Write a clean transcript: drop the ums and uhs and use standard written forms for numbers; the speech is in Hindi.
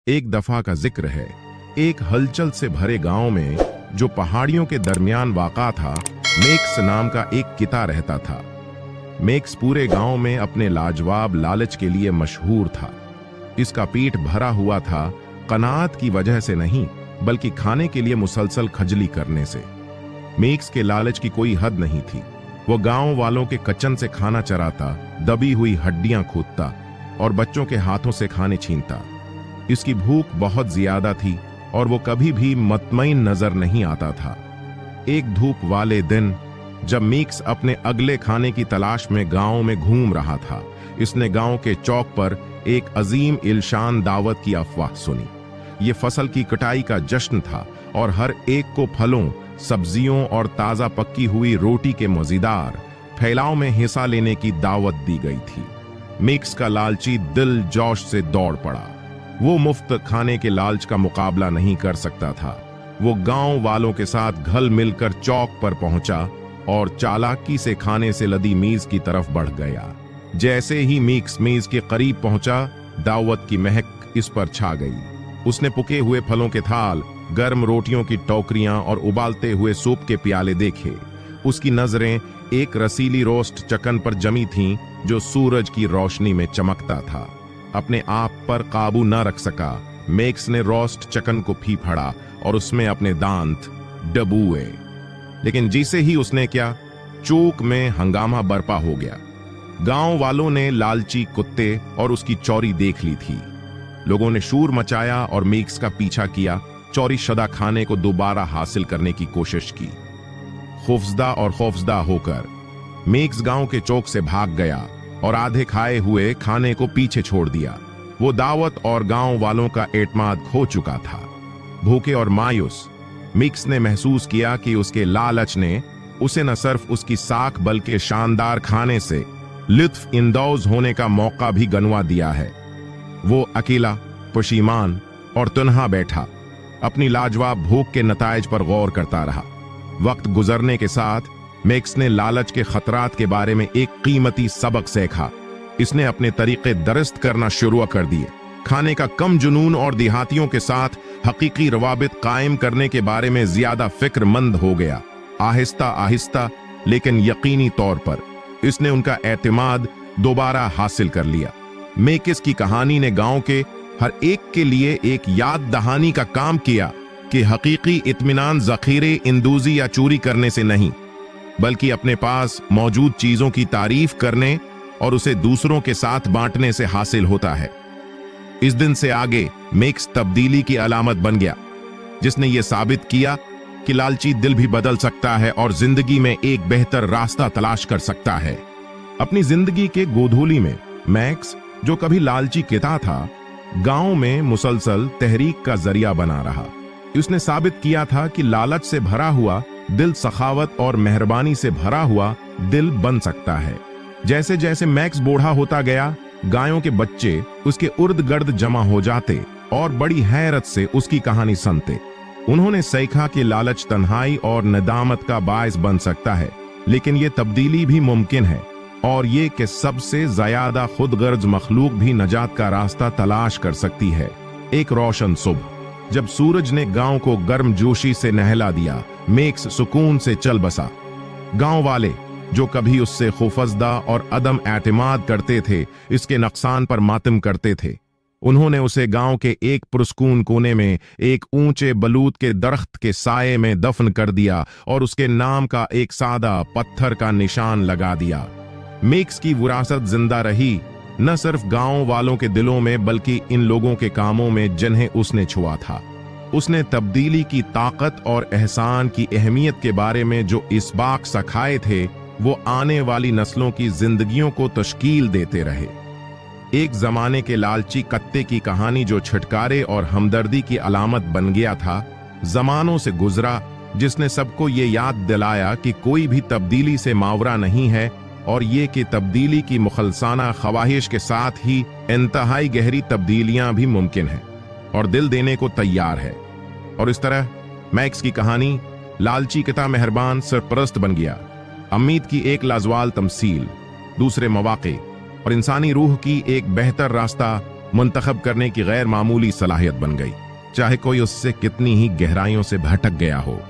एक दफा का जिक्र है, एक हलचल से भरे गांव में जो पहाड़ियों के दरमियान वाक़ा था, मेक्स नाम का एक किता रहता था। मेक्स पूरे गांव में अपने लाजवाब लालच के लिए मशहूर था। इसका पेट भरा हुआ था, कनात की वजह से नहीं बल्कि खाने के लिए मुसलसल खजली करने से। मेक्स के लालच की कोई हद नहीं थी। वो गांव वालों के कचन से खाना चराता, दबी हुई हड्डियां खोदता और बच्चों के हाथों से खाने छीनता। इसकी भूख बहुत ज्यादा थी और वो कभी भी मुतमईन नजर नहीं आता था। एक धूप वाले दिन जब मेक्स अपने अगले खाने की तलाश में गांव में घूम रहा था, इसने गांव के चौक पर एक अजीम इल्शान दावत की अफवाह सुनी। ये फसल की कटाई का जश्न था और हर एक को फलों, सब्जियों और ताजा पक्की हुई रोटी के मजेदार फैलाव में हिस्सा लेने की दावत दी गई थी। मेक्स का लालची दिल जोश से दौड़ पड़ा। वो मुफ्त खाने के लालच का मुकाबला नहीं कर सकता था। वो गांव वालों के साथ घल मिलकर चौक पर पहुंचा और चालाकी से खाने से लदी मेज की तरफ बढ़ गया। जैसे ही मेक्स मेज के करीब पहुंचा, दावत की महक इस पर छा गई। उसने पुके हुए फलों के थाल, गर्म रोटियों की टोकरियां और उबालते हुए सूप के प्याले देखे। उसकी नजरें एक रसीली रोस्ट चकन पर जमी थीं जो सूरज की रोशनी में चमकता था। अपने आप पर काबू न रख सका, मेक्स ने रोस्ट चकन को फीफड़ा और उसमें अपने दांत डबुए। लेकिन जैसे ही उसने क्या, चौक में हंगामा बरपा हो गया। गांव वालों ने लालची कुत्ते और उसकी चोरी देख ली थी। लोगों ने शोर मचाया और मेक्स का पीछा किया, चोरी शुदा खाने को दोबारा हासिल करने की कोशिश की। खौफजदा होकर मेक्स गांव के चौक से भाग गया और आधे खाए हुए खाने को पीछे छोड़ दिया। वो दावत और गांव वालों का एतमाद खो चुका था। भूखे और मायूस मेक्स ने महसूस किया कि उसके लालच ने उसे न सिर्फ उसकी साख बल्कि शानदार खाने से लुत्फ इंदौज होने का मौका भी गंवा दिया है। वो अकेला, पशीमान और तन्हा बैठा अपनी लाजवाब भूख के नताइज पर गौर करता रहा। वक्त गुजरने के साथ मेक्स ने लालच के खतरात के बारे में एक कीमती सबक सीखा। इसने अपने तरीके दरस्त करना शुरू कर दिए। खाने का कम जुनून और देहातियों के साथ हकीकी रवाबित कायम करने के बारे में ज्यादा फिक्रमंद हो गया। आहिस्ता आहिस्ता लेकिन यकीनी तौर पर इसने उनका एतमाद दोबारा हासिल कर लिया। मेक्स की कहानी ने गांव के हर एक के लिए एक याद दहानी का काम किया कि हकीकी इत्मीनान जखीरे इंदूजी या चोरी करने से नहीं बल्कि अपने पास मौजूद चीजों की तारीफ करने और उसे दूसरों के साथ बांटने से हासिल होता है। इस दिन से आगे मेक्स तब्दीली की अलामत बन गया, जिसने यह साबित किया कि लालची दिल भी बदल सकता है और जिंदगी में एक बेहतर रास्ता तलाश कर सकता है। अपनी जिंदगी के गोधूली में मैक्स, जो कभी लालची किता था, गांव में मुसलसल तहरीक का जरिया बना रहा। उसने साबित किया था कि लालच से भरा हुआ दिल सखावत और मेहरबानी से भरा हुआ दिल बन सकता है। जैसे जैसे मैक्स बूढ़ा होता गया, गायों के बच्चे उसके उर्द गर्द जमा हो जाते और बड़ी हैरत से उसकी कहानी सुनते। उन्होंने सीखा कि लालच तन्हाई और नदामत का बायस बन सकता है, लेकिन ये तब्दीली भी मुमकिन है और ये कि सबसे ज्यादा खुदगर्ज मखलूक भी नजात का रास्ता तलाश कर सकती है। एक रोशन सुबह जब सूरज ने गांव को गर्म जोशी से नहला दिया, मेक्स सुकून से चल बसा। गांव वाले जो कभी उससे खौफजदा और अदम एतमाद करते थे, इसके नुकसान पर मातम करते थे। उन्होंने उसे गांव के एक पुरस्कून कोने में एक ऊंचे बलूत के दरख्त के साये में दफन कर दिया और उसके नाम का एक सादा पत्थर का निशान लगा दिया। मेक्स की विरासत जिंदा रही, न सिर्फ गांव वालों के दिलों में बल्कि इन लोगों के कामों में जिन्हें उसने छुआ था। उसने तब्दीली की ताकत और एहसान की अहमियत के बारे में जो इसबाक सखाए थे, वो आने वाली नस्लों की जिंदगियों को तश्कील देते रहे। एक जमाने के लालची कत्ते की कहानी जो छुटकारे और हमदर्दी की अलामत बन गया था, जमानों से गुजरा, जिसने सबको ये याद दिलाया कि कोई भी तब्दीली से मावरा नहीं है और ये कि तब्दीली की मुखलसाना ख्वाहिश के साथ ही इंतहाई गहरी तब्दीलियां भी मुमकिन हैं और दिल देने को तैयार है। और इस तरह मैक्स की कहानी लालची किता मेहरबान सरपरस्त बन गया। उम्मीद की एक लाजवाल तमसील, दूसरे मौके और इंसानी रूह की एक बेहतर रास्ता मुंतखब करने की गैर मामूली सलाहियत बन गई, चाहे कोई उससे कितनी ही गहराइयों से भटक गया हो।